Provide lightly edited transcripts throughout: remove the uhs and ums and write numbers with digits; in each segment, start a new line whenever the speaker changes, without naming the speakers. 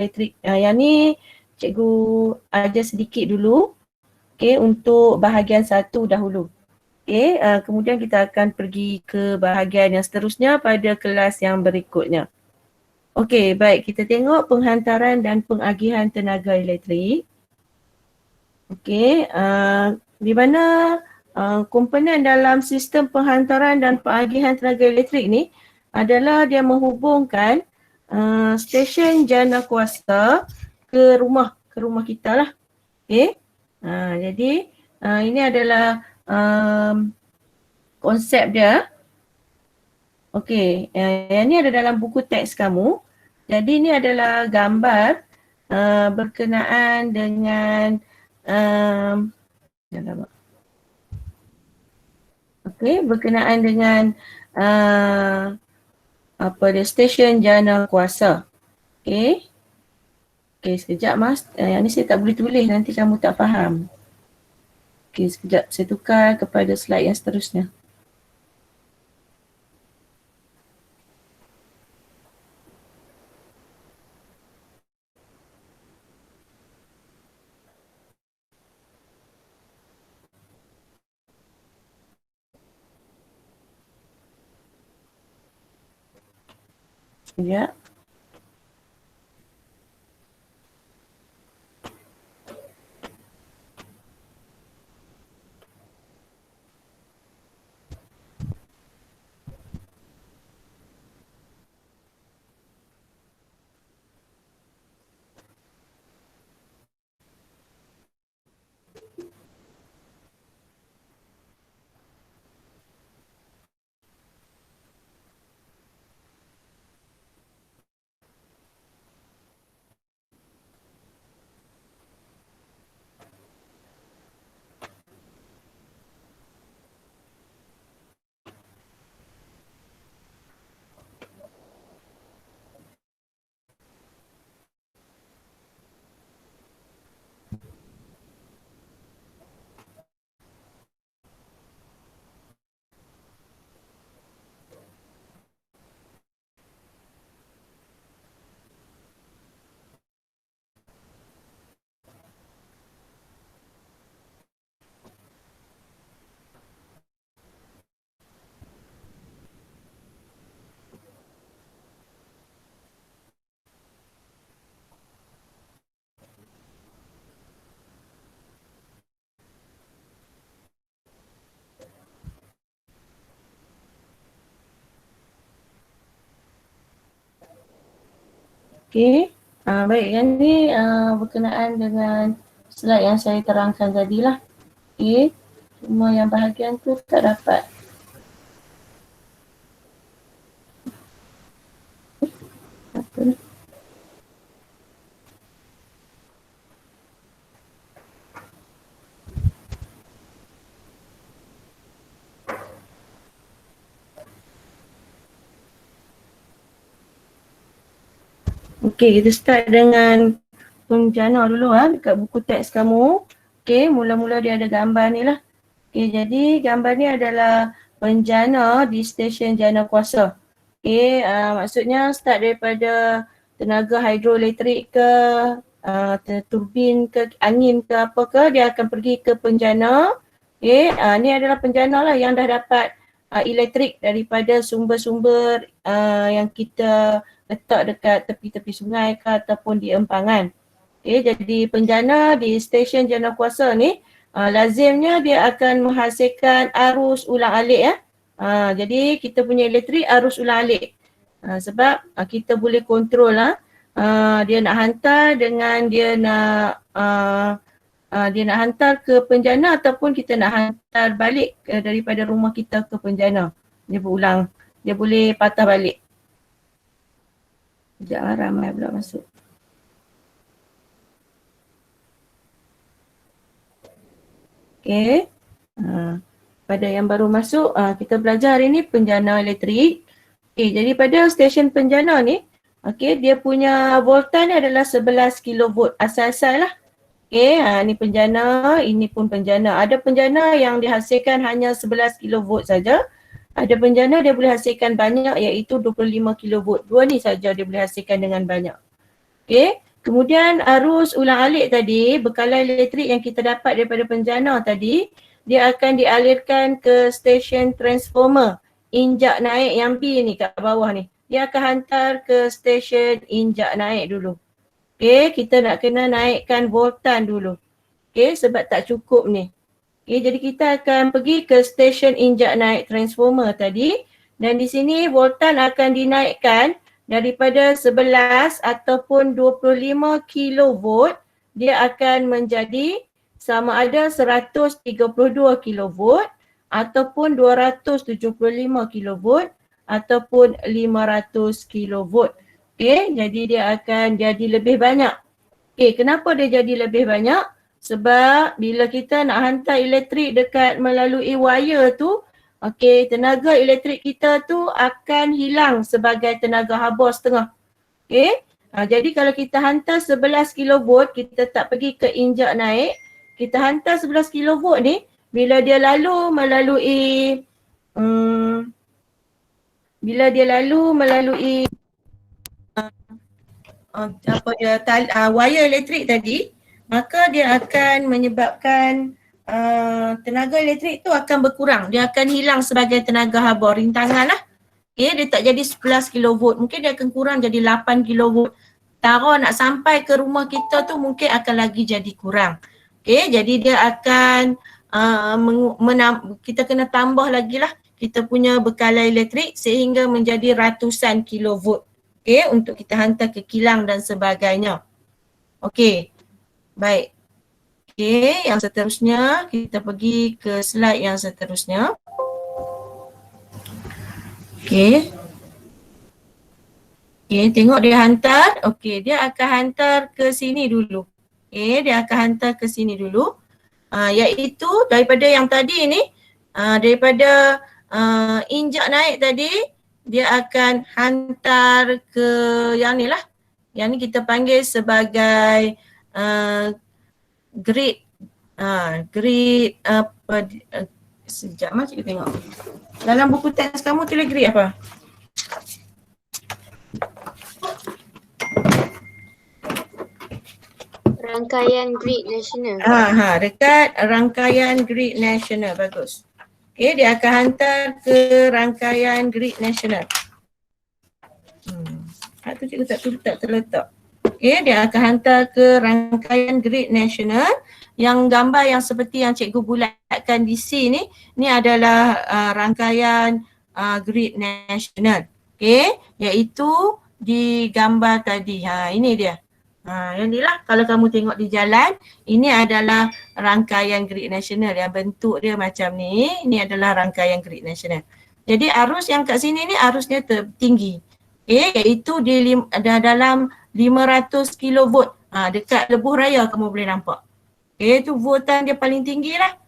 elektrik. Yang ni cikgu ajar sedikit dulu. Okay, untuk bahagian 1 dahulu. Okay, kemudian kita akan pergi ke bahagian yang seterusnya pada kelas yang berikutnya. Okey, baik. Kita tengok penghantaran dan pengagihan tenaga elektrik. Okey, di mana komponen dalam sistem penghantaran dan pengagihan tenaga elektrik ni adalah dia menghubungkan stesen jana kuasa ke rumah kita lah. Okey. Jadi ini adalah konsep dia. Okey, yang ni ada dalam buku teks kamu. Jadi ini adalah gambar berkenaan dengan berkenaan dengan stesen jana kuasa. Okey. Okey, sekejap Mas. Yang ni saya tak boleh tulis, nanti kamu tak faham. Okey, sekejap. Saya tukar kepada slide yang seterusnya. Sekejap. Okey, baik, yang ni berkenaan dengan slide yang saya terangkan tadilah. Okey, cuma yang bahagian tu tak dapat. Apa? Okey, kita start dengan penjana dulu dekat buku teks kamu. Okey, mula-mula dia ada gambar ni lah. Okey, jadi gambar ni adalah penjana di stesen jana kuasa. Okey, maksudnya start daripada tenaga hidroelektrik ke, turbin ke, angin ke apa ke, dia akan pergi ke penjana. Okey, ni adalah penjana lah yang dah dapat elektrik daripada sumber-sumber yang kita letak dekat tepi-tepi sungai ke ataupun di empangan. Okay, jadi penjana di stesen jana kuasa ni lazimnya dia akan menghasilkan arus ulang-alik jadi kita punya elektrik arus ulang-alik sebab kita boleh kontrol dia nak hantar dengan dia nak hantar ke penjana ataupun kita nak hantar balik daripada rumah kita ke penjana. Dia berulang, dia boleh patah balik. Sekejap ramai pula masuk. Okey. Pada yang baru masuk, kita belajar hari ni penjana elektrik. Okey, jadi pada stesen penjana ni, okey, dia punya voltan ni adalah 11 kV asal-asal lah. Okey, ni penjana, ini pun penjana. Ada penjana yang dihasilkan hanya 11 kV saja. Ada penjana dia boleh hasilkan banyak iaitu 25 kV. Dua ni saja dia boleh hasilkan dengan banyak. Okey, Kemudian arus ulang-alik tadi, bekalan elektrik yang kita dapat daripada penjana tadi, dia akan dialirkan ke stesen transformer injak naik yang B ni kat bawah ni. Dia akan hantar ke stesen injak naik dulu. Okay, kita nak kena naikkan voltan dulu. Okay, sebab tak cukup ni. Okay, jadi kita akan pergi ke stesen injak naik transformer tadi dan di sini voltan akan dinaikkan daripada 11 ataupun 25 kilovolt, dia akan menjadi sama ada 132 kilovolt ataupun 275 kilovolt ataupun 500 kilovolt. Okay, jadi dia akan jadi lebih banyak. Okay, kenapa dia jadi lebih banyak? Sebab bila kita nak hantar elektrik dekat melalui wire tu, okey, tenaga elektrik kita tu akan hilang sebagai tenaga haba setengah. Okey. Jadi kalau kita hantar 11 kilovolt, kita tak pergi ke injak naik, kita hantar 11 kilovolt ni, bila dia lalu melalui wire elektrik tadi, maka dia akan menyebabkan tenaga elektrik tu akan berkurang. Dia akan hilang sebagai tenaga haba, rintangan lah. Okay, dia tak jadi 11 kilovolt, mungkin dia akan kurang jadi 8 kilovolt. Tara nak sampai ke rumah kita tu mungkin akan lagi jadi kurang. Okay, jadi dia akan kita kena tambah lagi lah kita punya bekalan elektrik sehingga menjadi ratusan kilovolt. Okay, untuk kita hantar ke kilang dan sebagainya. Okay, baik. Okay, yang seterusnya kita pergi ke slide yang seterusnya. Okay. Okay, tengok dia hantar. Okay, dia akan hantar ke sini dulu. Okay, dia akan hantar ke sini dulu. Iaitu daripada yang tadi ni, daripada injak naik tadi, dia akan hantar ke yang ni lah. Yang ni kita panggil sebagai grid. Grid apa? Sekejap macam kita tengok. Dalam buku teks kamu tulis grid apa?
Rangkaian grid nasional.
Dekat rangkaian grid nasional. Bagus. Okay, dia akan hantar ke rangkaian grid nasional. Tu cikgu tak terletak. Okay, dia akan hantar ke rangkaian grid nasional. Yang gambar yang seperti yang cikgu bulatkan di sini, ni adalah rangkaian grid nasional. Okay, iaitu di gambar tadi. Ini dia. Yang ni lah kalau kamu tengok di jalan, ini adalah rangkaian grid nasional yang bentuk dia macam ni. Ini adalah rangkaian grid nasional. Jadi arus yang kat sini ni arusnya tinggi. Okay, iaitu di dalam 500 kilovolt. Dekat Lebuh Raya kamu boleh nampak. Okay, tu voltan dia paling tinggi lah.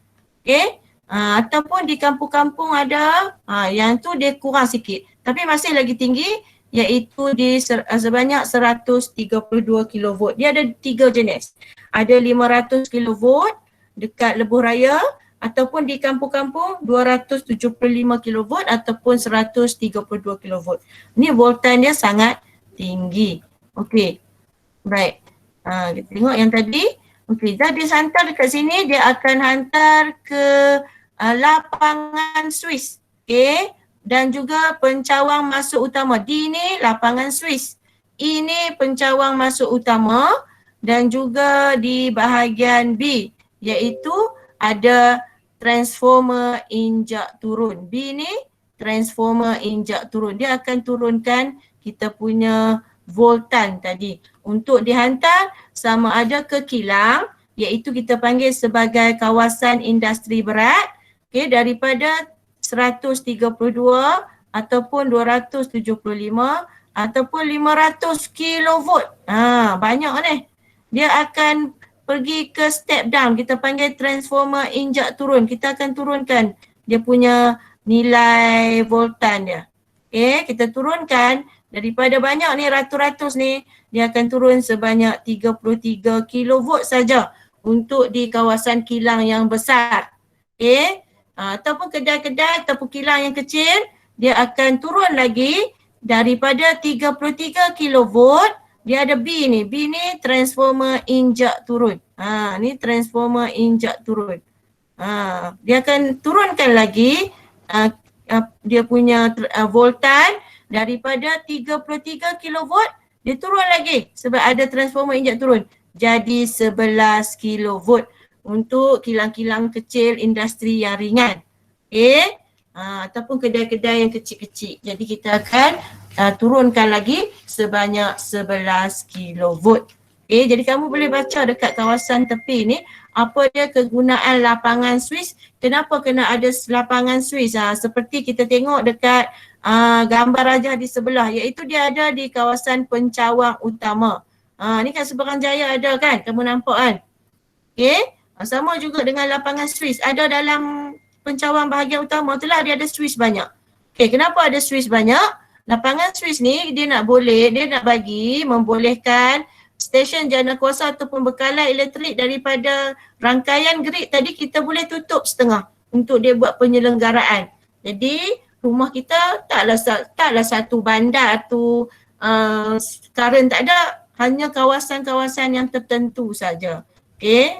Okay, ataupun di kampung-kampung ada, yang tu dia kurang sikit. Tapi masih lagi tinggi, iaitu di sebanyak 132 kilovolt. Dia ada 3 jenis. Ada 500 kilovolt dekat Lebuh Raya ataupun di kampung-kampung 275 kilovolt ataupun 132 kilovolt. Ni voltan dia sangat tinggi. Okey. Baik. Kita tengok yang tadi. Okey, jadi hantar dekat sini dia akan hantar ke lapangan Swiss. Okey. Dan juga pencawang masuk utama. D ni lapangan Swiss. Ini pencawang masuk utama dan juga di bahagian B iaitu ada transformer injak turun. B ni transformer injak turun. Dia akan turunkan kita punya voltan tadi untuk dihantar sama ada ke kilang iaitu kita panggil sebagai kawasan industri berat, okay, daripada 132 ataupun 275 ataupun 500 kilovolt. Banyak ni. Dia akan pergi ke step down, kita panggil transformer injak turun. Kita akan turunkan dia punya nilai voltan dia. Okay, kita turunkan daripada banyak ni, ratus-ratus ni, dia akan turun sebanyak 33 kilovolt saja untuk di kawasan kilang yang besar. Okay, ataupun kedai-kedai ataupun kilang yang kecil, dia akan turun lagi daripada 33 kilovolt Dia ada B ni. B ni transformer injak turun. Ni transformer injak turun. Dia akan turunkan lagi dia punya voltan daripada 33 kilovolt, dia turun lagi sebab ada transformer injak turun. Jadi 11 kilovolt untuk kilang-kilang kecil, industri yang ringan. Okay. Ataupun kedai-kedai yang kecil-kecil. Jadi kita akan turunkan lagi sebanyak 11 kilovolt. Okay, jadi kamu boleh baca dekat kawasan tepi ni apa dia kegunaan lapangan Swiss, kenapa kena ada lapangan Swiss. Seperti kita tengok dekat gambar rajah di sebelah, iaitu dia ada di kawasan pencawang utama. Ni kat Seberang Jaya ada kan, kamu nampak kan. Okay, sama juga dengan lapangan Swiss, ada dalam pencawang bahagian utama tu lah dia ada Swiss banyak. Okay, kenapa ada Swiss banyak? Lapangan Swiss ni dia nak membolehkan stesen jana kuasa ataupun bekalan elektrik daripada rangkaian grid tadi kita boleh tutup setengah untuk dia buat penyelenggaraan. Jadi rumah kita taklah satu bandar tu current tak ada, hanya kawasan-kawasan yang tertentu saja. Okay,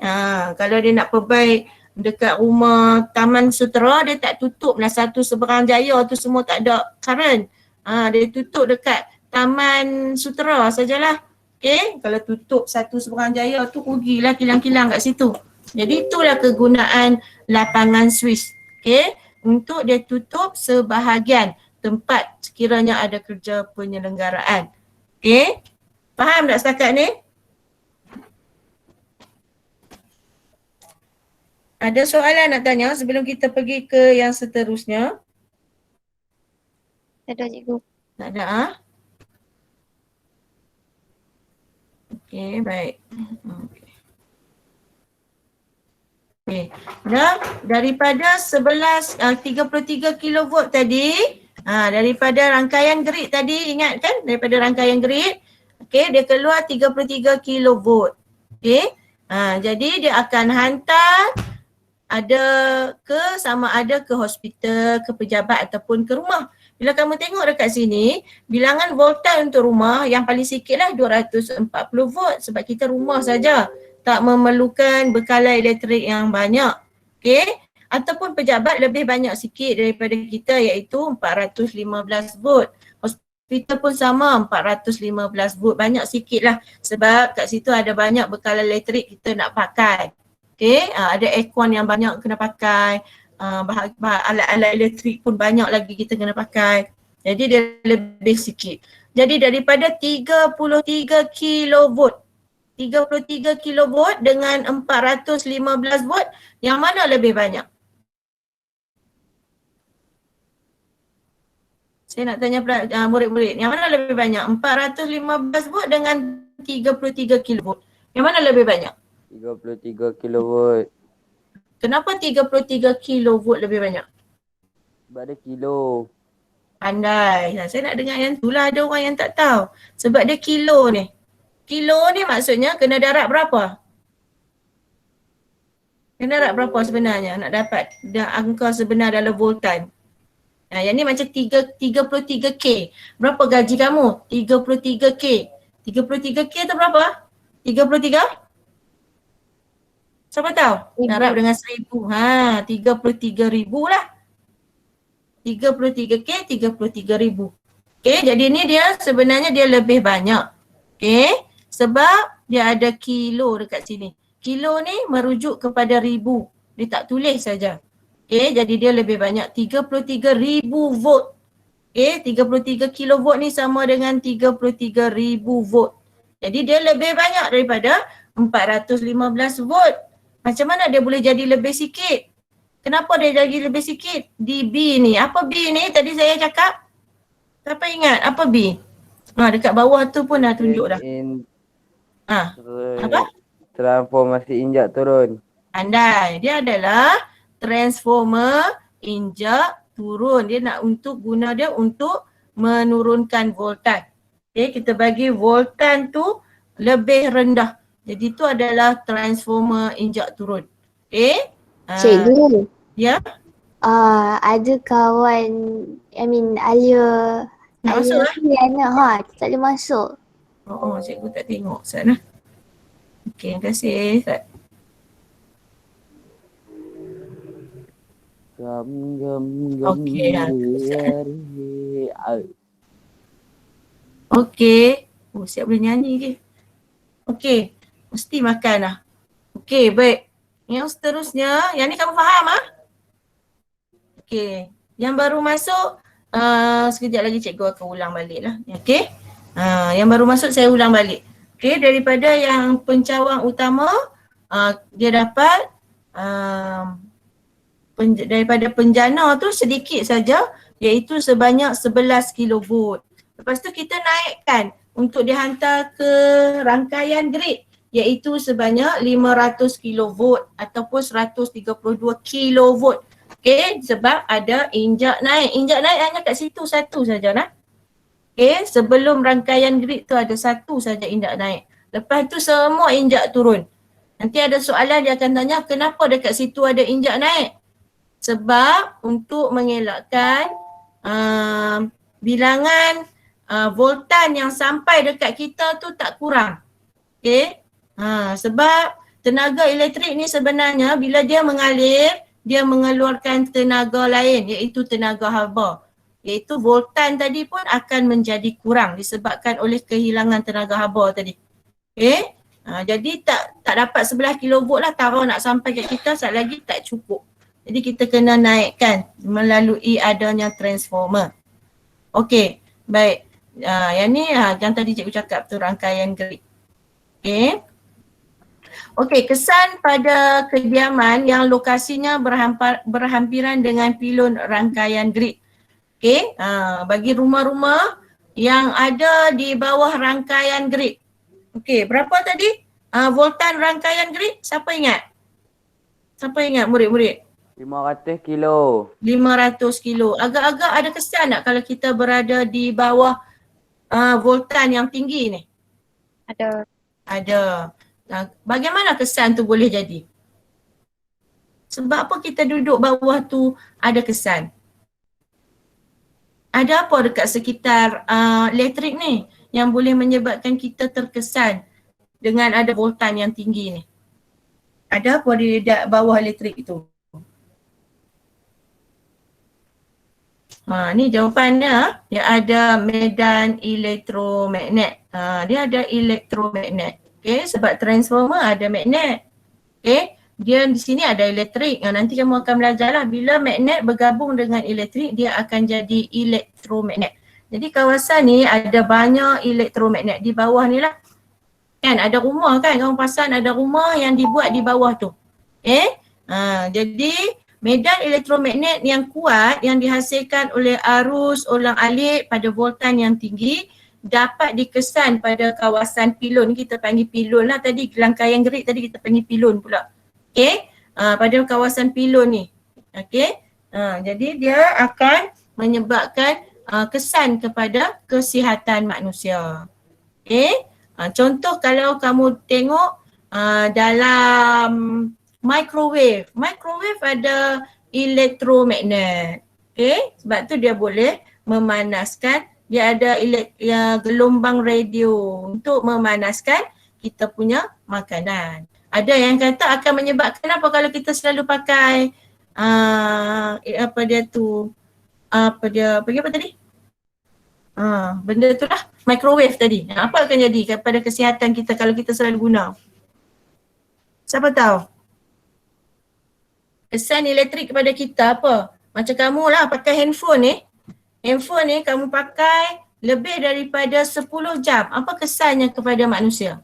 kalau dia nak perbaik dekat rumah Taman Sutera, dia tak tutup lah satu Seberang Jaya tu semua tak ada current. Dia tutup dekat Taman Sutera sajalah. Okay, kalau tutup satu Seberang Jaya tu rugilah kilang-kilang kat situ. Jadi itulah kegunaan lapangan Swiss. Okay, untuk dia tutup sebahagian tempat sekiranya ada kerja penyelenggaraan. Okay, faham tak setakat ni? Ada soalan nak tanya sebelum kita pergi ke yang seterusnya?
Tak ada cikgu.
Tak ada Okey, baik. Okey. Dah daripada 33 kilovolt tadi, daripada rangkaian grid tadi, ingat kan? Daripada rangkaian grid, okey, dia keluar 33 kilovolt. Okey. Jadi dia akan hantar sama ada ke hospital, ke pejabat ataupun ke rumah. Bila kamu tengok dekat sini, bilangan voltan untuk rumah yang paling sikit lah 240 volt sebab kita rumah saja, tak memerlukan bekalan elektrik yang banyak. Okay? Ataupun pejabat lebih banyak sikit daripada kita iaitu 415 volt. Hospital pun sama 415 volt, banyak sikit lah sebab kat situ ada banyak bekalan elektrik kita nak pakai. Okay? Ada aircon yang banyak kena pakai. Alat-alat elektrik pun banyak lagi kita kena pakai. Jadi dia lebih sikit. Jadi daripada 33 kilovolt, 33 kilovolt dengan 415 volt, yang mana lebih banyak? Saya nak tanya murid-murid, yang mana lebih banyak? 415 volt dengan 33 kilovolt. Yang mana lebih banyak?
33 kilovolt.
Kenapa 33 kilovolt lebih banyak?
Sebab ada kilo.
Pandai. Saya nak dengar yang tu lah, ada orang yang tak tahu. Sebab dia kilo ni. Kilo ni maksudnya kena darab berapa? Kena darab berapa sebenarnya nak dapat angka sebenar dalam voltan? Yang ni macam 33K. Berapa gaji kamu? 33K. 33K tu berapa? 33? Siapa tahu? Darab dengan 1000. 33,000 lah. 33K, 33,000. Okay, jadi ni dia sebenarnya dia lebih banyak. Okay, sebab dia ada kilo dekat sini. Kilo ni merujuk kepada ribu. Dia tak tulis saja. Okay, jadi dia lebih banyak. 33,000 volt. Okay, 33 kilovolt ni sama dengan 33,000 volt. Jadi dia lebih banyak daripada 415 volt. Macam mana dia boleh jadi lebih sikit? Kenapa dia jadi lebih sikit? Di B ni. Apa B ni tadi saya cakap? Siapa ingat apa B? Dekat bawah tu pun dah tunjuk dah. Apa?
Transformasi injak turun.
Andai. Dia adalah transformer injak turun. Dia nak guna dia untuk menurunkan voltan. Okay, kita bagi voltan tu lebih rendah. Jadi itu adalah transformer injak turun. Okay?
Cikgu.
Ya?
Ada kawan, Alia
Tak masuk lah?
Anak tak boleh masuk.
Cikgu tak tengok Ustaz lah. Okey, terima kasih Ustaz.
Gam gam gam
Okey, Ustaz.
Ai.
Okey. Siap boleh nyanyi ke? Okey, mesti makan lah. Okey, baik. Yang seterusnya, yang ni kamu faham ah? Okey, yang baru masuk, sekejap lagi cikgu akan ulang balik lah. Okey, yang baru masuk saya ulang balik. Okey, daripada yang pencawang utama, dia dapat daripada penjana tu sedikit saja, iaitu sebanyak 11 kilovolt. Lepas tu kita naikkan untuk dihantar ke rangkaian grid, iaitu sebanyak 500 kilovolt ataupun 132 kilovolt. Okey, sebab ada injak naik. Injak naik hanya kat situ satu saja lah. Okey, sebelum rangkaian grid tu ada satu saja injak naik. Lepas tu semua injak turun. Nanti ada soalan dia akan tanya kenapa dekat situ ada injak naik? Sebab untuk mengelakkan bilangan voltan yang sampai dekat kita tu tak kurang. Okey. Sebab tenaga elektrik ni sebenarnya bila dia mengalir, dia mengeluarkan tenaga lain iaitu tenaga haba. Iaitu voltan tadi pun akan menjadi kurang disebabkan oleh kehilangan tenaga haba tadi. Okey. Jadi tak dapat 11 kilovolt lah, taruh nak sampai kat kita saat lagi tak cukup. Jadi kita kena naikkan melalui adanya transformer. Okey, baik. Yang ni yang tadi cikgu cakap tu rangkaian grid. Okey. Okey, kesan pada kediaman yang lokasinya berhampiran dengan pilon rangkaian grid. Okey, bagi rumah-rumah yang ada di bawah rangkaian grid. Okey, berapa tadi voltan rangkaian grid? Siapa ingat? Siapa ingat murid-murid?
500 kilo.
500 kilo. Agak-agak ada kesan tak kalau kita berada di bawah voltan yang tinggi ni?
Ada.
Ada. Bagaimana kesan tu boleh jadi? Sebab apa kita duduk bawah tu ada kesan? Ada apa dekat sekitar elektrik ni yang boleh menyebabkan kita terkesan dengan ada voltan yang tinggi ni? Ada apa di bawah elektrik itu? Ni jawapannya, dia ada medan elektromagnet. Dia ada elektromagnet. Okay, sebab transformer ada magnet. Okay, dia di sini ada elektrik. Nanti kamu akan belajarlah bila magnet bergabung dengan elektrik, dia akan jadi elektromagnet. Jadi kawasan ni ada banyak elektromagnet di bawah ni lah. Kan ada rumah kan, kamu perasan ada rumah yang dibuat di bawah tu. Okay, jadi medan elektromagnet yang kuat yang dihasilkan oleh arus ulang-alik pada voltan yang tinggi dapat dikesan pada kawasan pilon. Kita panggil pilon lah tadi, rangkaian grid tadi kita panggil pilon pula. Okay, pada kawasan pilon ni. Okay, jadi dia akan menyebabkan kesan kepada kesihatan manusia. Okay, contoh kalau kamu tengok dalam microwave. Microwave ada elektromagnet. Okay, sebab tu dia boleh memanaskan, dia ada gelombang radio untuk memanaskan kita punya makanan. Ada yang kata akan menyebabkan apa kalau kita selalu pakai apa tadi? Benda tu lah, microwave tadi. Apa akan jadi kepada kesihatan kita kalau kita selalu guna? Siapa tahu? Kesan elektrik kepada kita apa? Macam kamu lah pakai handphone ni. Handphone ni kamu pakai lebih daripada 10 jam. Apa kesannya kepada manusia?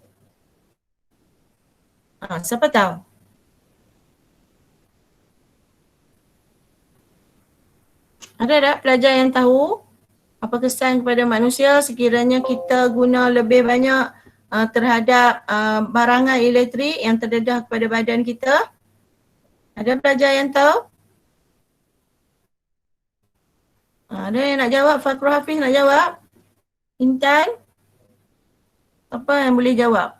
Siapa tahu? Ada tak pelajar yang tahu apa kesan kepada manusia sekiranya kita guna lebih banyak terhadap barangan elektrik yang terdedah kepada badan kita? Ada pelajar yang tahu? Ada yang nak jawab? Fakrul Hafiz nak jawab? Intan? Apa yang boleh jawab?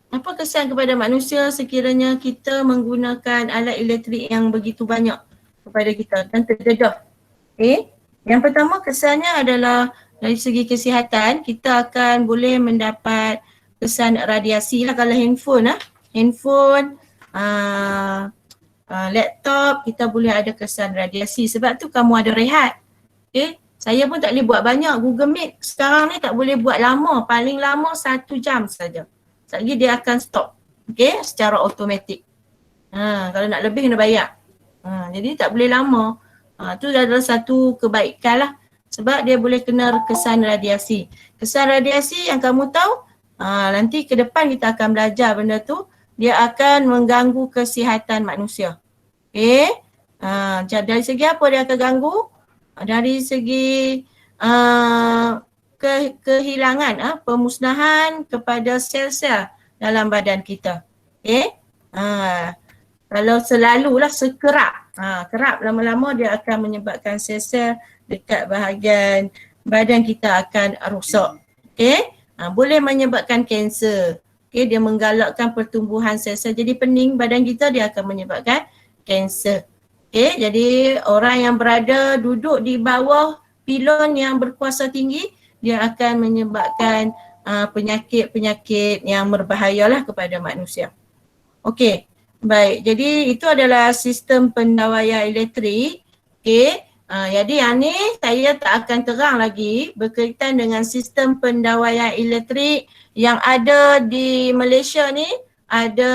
Apa kesan kepada manusia sekiranya kita menggunakan alat elektrik yang begitu banyak kepada kita dan terdedah? Okay. Yang pertama kesannya adalah dari segi kesihatan kita akan boleh mendapat kesan radiasi lah kalau handphone handphone, laptop kita boleh ada kesan radiasi sebab tu kamu ada rehat. Okay, saya pun tak boleh buat banyak. Google Meet sekarang ni tak boleh buat lama, paling lama 1 jam saja. Sekejap lagi dia akan stop. Okay, secara automatik. Kalau nak lebih kena bayar. Jadi tak boleh lama. Tu adalah satu kebaikan lah. Sebab dia boleh kena kesan radiasi. Kesan radiasi yang kamu tahu, nanti ke depan kita akan belajar benda tu. Dia akan mengganggu kesihatan manusia. Okay. Dari segi apa dia akan ganggu? Dari segi kehilangan, pemusnahan kepada sel-sel dalam badan kita. Okay. Kalau selalulah sekerap, kerap lama-lama dia akan menyebabkan sel-sel dekat bahagian badan kita akan rosak. Okay. Boleh menyebabkan kanser. Okay, dia menggalakkan pertumbuhan sel-sel jadi pening badan kita, dia akan menyebabkan kanser. Okay, jadi orang yang berada duduk di bawah pilon yang berkuasa tinggi, dia akan menyebabkan penyakit-penyakit yang berbahayalah kepada manusia. Okey, baik. Jadi itu adalah sistem pendawaian elektrik. Okey, jadi yang ni saya tak akan terang lagi berkaitan dengan sistem pendawaian elektrik yang ada di Malaysia ni. Ada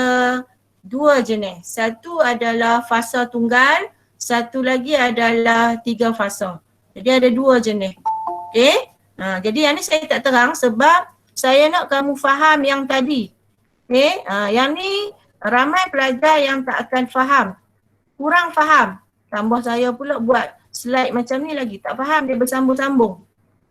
2 jenis. Satu adalah fasa tunggal, satu lagi adalah 3 fasa. Jadi ada 2 jenis. Okey. Jadi yang ni saya tak terang sebab saya nak kamu faham yang tadi. Okey. Yang ni ramai pelajar yang tak akan faham. Kurang faham. Tambah saya pula buat slide macam ni lagi. Tak faham, dia bersambung-sambung.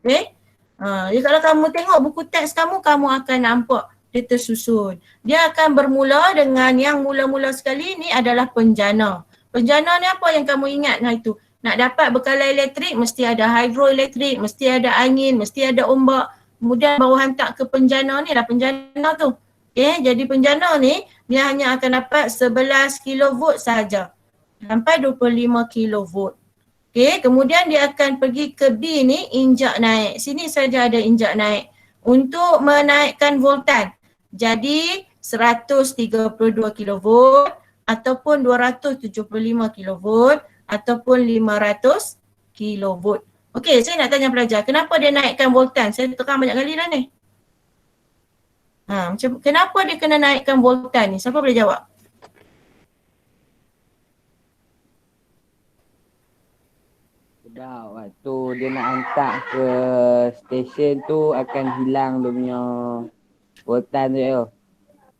Okey. Jadi kalau kamu tengok buku teks kamu, kamu akan nampak dia tersusun. Dia akan bermula dengan yang mula-mula sekali ni adalah penjana. Penjana ni apa yang kamu ingat itu? Nak dapat bekalan elektrik mesti ada hidroelektrik, mesti ada angin, mesti ada ombak. Kemudian bawa hantar ke penjana ni lah penjana tu. Okay, jadi penjana ni dia hanya akan dapat 11 kV sahaja. Sampai 25 kV. Okay, kemudian dia akan pergi ke B ni, injak naik. Sini saja ada injak naik. Untuk menaikkan voltan. Jadi 132 kV ataupun 275 kV ataupun 500 kV. Okey, saya nak tanya pelajar, kenapa dia naikkan voltan? Saya terang banyak kali dah ni. Kenapa dia kena naikkan voltan ni? Siapa boleh jawab?
Dah waktu dia nak hantar ke stesen tu akan hilang dia punya voltan tu ya.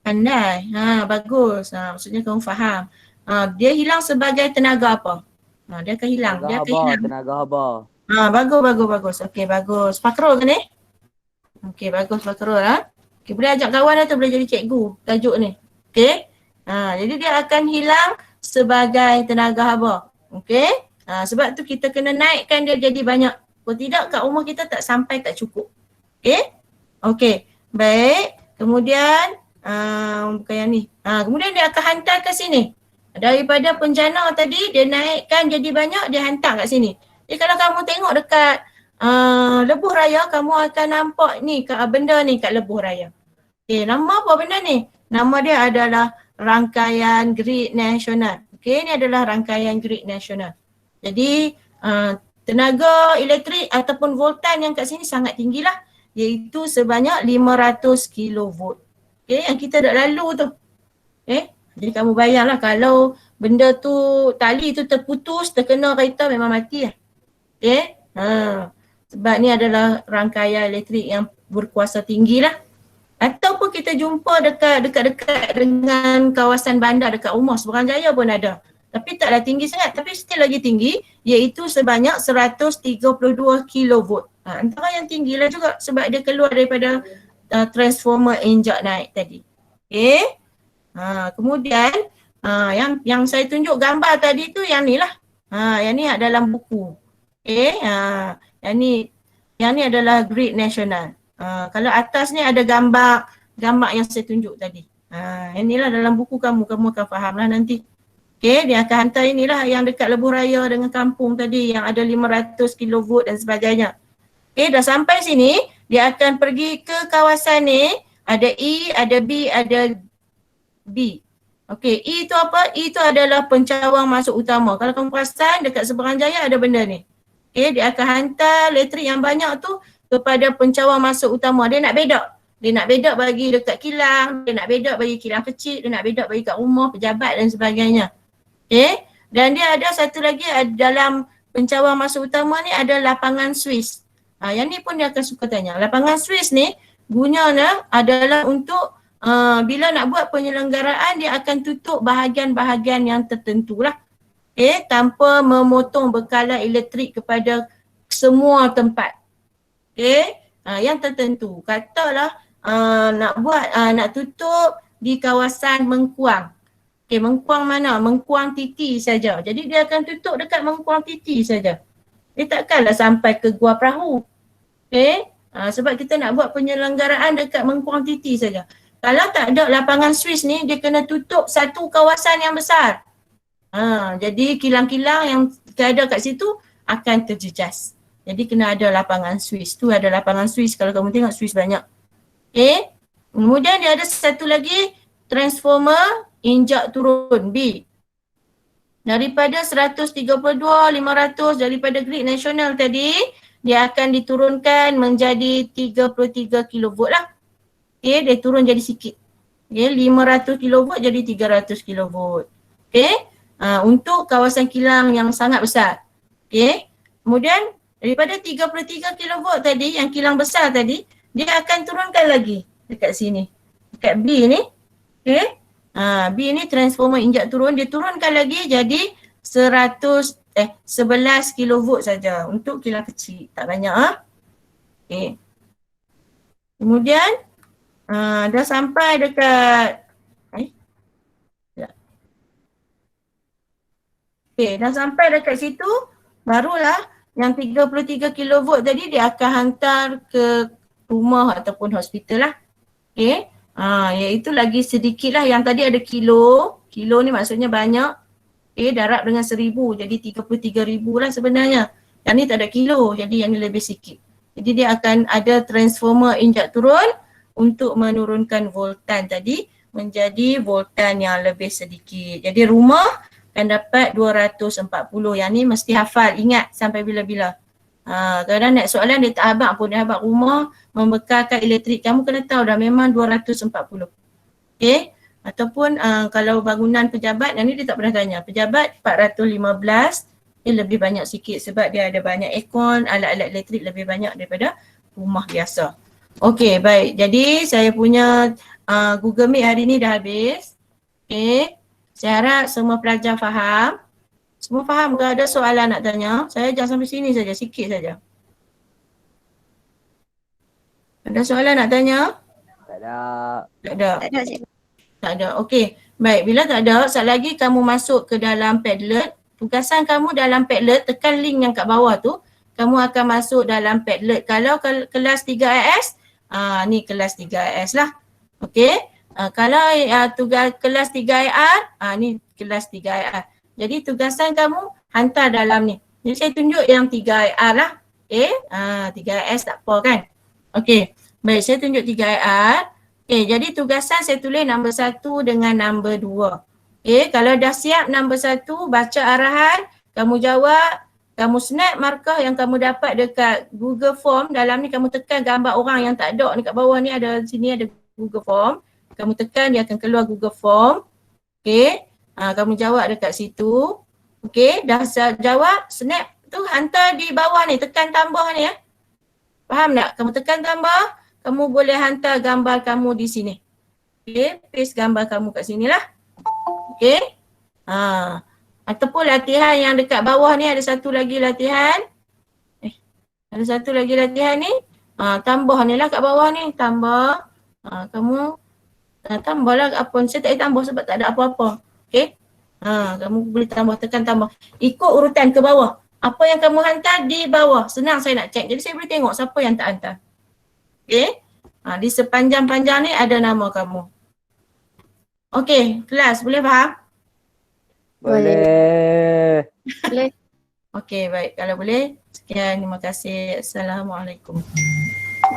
Pandai. Bagus. Maksudnya kamu faham. Dia hilang sebagai tenaga apa? Dia akan hilang. Dia akan hilang.
Tenaga haba.
Bagus. Okey, bagus. Fakrul ke ni? Okey, bagus Fakrul Okey, boleh ajak kawan atau boleh jadi cikgu tajuk ni. Okey. Jadi dia akan hilang sebagai tenaga haba. Okey. Sebab tu kita kena naikkan dia jadi banyak. Kalau tidak kat rumah kita tak sampai, tak cukup. Okey. Okey. Baik. Kemudian bukan yang ni. Kemudian dia akan hantar ke sini. Daripada penjana tadi dia naikkan jadi banyak, dia hantar kat sini. Jadi kalau kamu tengok dekat Lebuh Raya, kamu akan nampak ni benda ni kat Lebuh Raya. Okay, nama apa benda ni? Nama dia adalah rangkaian grid nasional. Okay, ni adalah rangkaian grid nasional. Jadi tenaga elektrik ataupun voltan yang kat sini sangat tinggilah, iaitu sebanyak 500 kV. Okay, yang kita dah lalu tu. Okay, jadi kamu bayanglah kalau benda tu, tali tu terputus, terkena kereta memang mati lah. Okay, sebab ni adalah rangkaian elektrik yang berkuasa tinggi lah. Ataupun kita jumpa dekat-dekat dengan kawasan bandar dekat rumah, Seberang Jaya pun ada. Tapi taklah tinggi sangat, tapi still lagi tinggi, iaitu sebanyak 132 kV. Antara yang tinggi lah juga sebab dia keluar daripada transformer injak naik tadi. Okay. Kemudian yang saya tunjuk gambar tadi tu yang ni lah. Yang ni dalam buku. Okay. Yang ni adalah grid nasional. Kalau atas ni ada gambar yang saya tunjuk tadi. Yang ni lah dalam buku kamu akan faham lah nanti. Okay, dia akan hantar inilah yang dekat Lebuh Raya dengan kampung tadi yang ada 500 kV dan sebagainya. Dah sampai sini, dia akan pergi ke kawasan ni. Ada E, ada B, ada B. Okey, E tu apa? E tu adalah pencawang masuk utama. Kalau kamu perasan dekat Seberang Jaya ada benda ni. Dia akan hantar elektrik yang banyak tu kepada pencawang masuk utama. Dia nak bedak. Dia nak bedak bagi dekat kilang, dia nak bedak bagi kilang kecil, dia nak bedak bagi kat rumah, pejabat dan sebagainya. Dan dia ada satu lagi dalam pencawang masuk utama ni ada lapangan Swiss. Yang ni pun dia akan suka tanya. Lapangan Swiss ni gunanya adalah untuk bila nak buat penyelenggaraan dia akan tutup bahagian-bahagian yang tertentu lah. Tanpa memotong bekalan elektrik kepada semua tempat. Yang tertentu. Katalah nak tutup di kawasan Mengkuang. Mengkuang mana? Mengkuang Titi saja. Jadi dia akan tutup dekat Mengkuang Titi saja. Dia takkanlah sampai ke Gua Perahu. Sebab kita nak buat penyelenggaraan dekat Mengkuang Titi saja. Kalau tak ada lapangan Swiss ni, dia kena tutup satu kawasan yang besar. Jadi kilang-kilang yang ada kat situ akan terjejas. Jadi kena ada lapangan Swiss. Tu ada lapangan Swiss. Kalau kamu tengok Swiss banyak. Kemudian dia ada satu lagi transformer injak turun B. Daripada 132, 500 daripada grid nasional tadi, dia akan diturunkan menjadi 33 kV lah. Dia turun jadi sikit. 500 kV jadi 300 kV. Untuk kawasan kilang yang sangat besar. Kemudian daripada 33 kV tadi, yang kilang besar tadi, dia akan turunkan lagi dekat sini. Dekat B ni. B ni transformer injak turun, dia turunkan lagi jadi 11 kV saja untuk kilang kecil, tak banyak. Kemudian dah sampai dekat dah sampai dekat situ, barulah yang 33 kV tadi dia akan hantar ke rumah ataupun hospital lah. Iaitu lagi sedikit lah. Yang tadi ada kilo. Kilo ni maksudnya banyak. Darab dengan 1000 jadi 33,000 lah sebenarnya. Yang ni tak ada kilo, jadi yang ni lebih sikit. Jadi dia akan ada transformer injak turun untuk menurunkan voltan tadi menjadi voltan yang lebih sedikit. Jadi rumah akan dapat 240. Yang ni mesti hafal, ingat sampai bila-bila. Kadang-kadang nak soalan dia tak habaq pun, dia habaq rumah membekalkan elektrik. Kamu kena tahu dah memang 240. Ataupun kalau bangunan pejabat, yang ni dia tak pernah tanya. Pejabat 415, dia lebih banyak sikit sebab dia ada banyak aircon, alat-alat elektrik lebih banyak daripada rumah biasa. Okey, baik. Jadi saya punya Google Meet hari ni dah habis. Saya harap semua pelajar faham. Semua faham ke? Ada soalan nak tanya? Saya ajar sampai sini saja, sikit saja. Ada soalan nak tanya?
Tak ada.
Tak ada.
Tak ada, cikgu.
Tak ada. Okey. Baik, bila tak ada, sekali lagi kamu masuk ke dalam Padlet. Tugasan kamu dalam Padlet, tekan link yang kat bawah tu, kamu akan masuk dalam Padlet. Kalau kelas 3IS, ni kelas 3IS lah. Okey. Kalau tugas kelas 3IR, ni kelas 3IR. Jadi tugasan kamu hantar dalam ni. Jadi saya tunjuk yang 3IR lah. 3IS tak apa kan? Okey. Baik, saya tunjuk 3IR. Jadi tugasan saya tulis nombor 1 dengan nombor 2. Kalau dah siap nombor 1, baca arahan, kamu jawab, kamu snap markah yang kamu dapat dekat Google Form. Dalam ni kamu tekan gambar orang yang tak ada ni kat bawah ni, ada sini ada Google Form. Kamu tekan dia akan keluar Google Form. Kamu jawab dekat situ. Dah jawab, snap tu hantar di bawah ni, tekan tambah ni ya. Faham tak? Kamu tekan tambah, kamu boleh hantar gambar kamu di sini. Paste gambar kamu kat sini lah. Ataupun latihan yang dekat bawah ni ada satu lagi latihan. Ada satu lagi latihan ni. Tambah ni lah kat bawah ni, tambah. Kamu tambahlah apa, saya tak boleh tambah sebab tak ada apa-apa. Kamu boleh tambah, tekan tambah. Ikut urutan ke bawah. Apa yang kamu hantar di bawah. Senang saya nak check. Jadi saya boleh tengok siapa yang tak hantar. Di sepanjang-panjang ni ada nama kamu. Kelas boleh faham?
Boleh.
Boleh.
Okey, baik. Kalau boleh, sekian. Terima kasih. Assalamualaikum.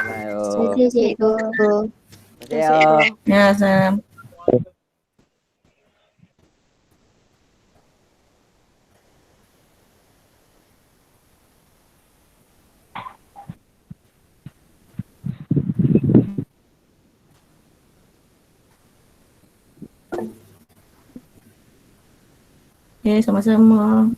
Ayo.
Terima kasih cikgu.
Ayo.
Ya, salam. Okay, sama-sama.